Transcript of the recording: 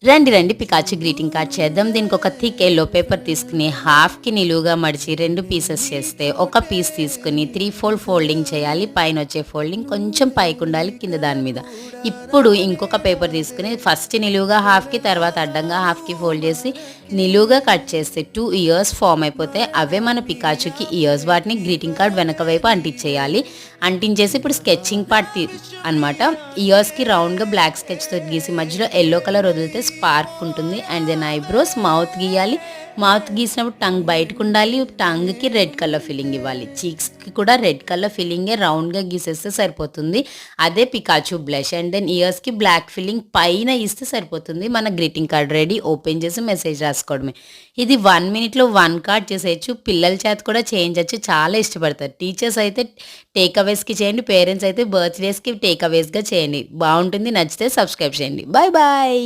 రండి రండి Pikachu greeting card చేద్దాం. దీనికి ఒక థిక్ ఎల్లో పేపర్ తీసుకుని హాఫ్కి నిలువుగా మడిచి 2 పీసెస్ చేస్తే ఒక పీస్ తీసుకుని 3 ఫోల్డింగ్ చేయాలి. పైన వచ్చే ఫోల్డింగ్ కొంచెం పైకి ఉండాలి కింద దాని మీద. ఇప్పుడు ఇంకొక పేపర్ తీసుకుని ఫస్ట్ నిలువుగా హాఫ్కి, తర్వాత అడ్డంగా హాఫ్కి ఫోల్డ్ చేసి నిలువుగా కట్ చేస్తే 2 ఇయర్స్ ఫామ్ అయిపోతే అవే మన పికాచుకి ఇయర్స్. వాటిని గ్రీటింగ్ కార్డ్ వెనక వైపు అంటించేయాలి. అంటించేసి ఇప్పుడు స్కెచింగ్ పార్ట్ అనమాట. ఇయర్స్కి రౌండ్గా బ్లాక్ స్కెచ్తో గీసి మధ్యలో ఎల్లో కలర్ వదిలితే స్పార్క్ ఉంటుంది. అండ్ దెన్ ఐబ్రోస్, మౌత్ గీయాలి. మౌత్ గీసినప్పుడు టంగ్ బయటకు ఉండాలి. టంగ్కి రెడ్ కలర్ ఫిల్లింగ్ ఇవ్వాలి. చీక్స్కి కూడా రెడ్ కలర్ ఫిల్లింగే రౌండ్గా గీసేస్తే సరిపోతుంది. అదే పికాచు బ్లష్. అండ్ దెన్ ఇయర్స్కి బ్లాక్ ఫిల్లింగ్ పైన ఇస్తే సరిపోతుంది. మన గ్రీటింగ్ కార్డ్ రెడీ. ఓపెన్ చేసి మెసేజ్ రాసుకోవడమే. ఇది 1 మినిట్లో 1 కార్డ్ చేసేయచ్చు. పిల్లల చేత కూడా చేయించవచ్చు. చాలా ఇష్టపడతారు. టీచర్స్ అయితే టేక్ అవేస్కి చేయండి, పేరెంట్స్ అయితే బర్త్డేస్కి టేక్ అవేస్గా చేయండి. బాగుంటుంది. నచ్చితే సబ్స్క్రైబ్ చేయండి. Bye bye.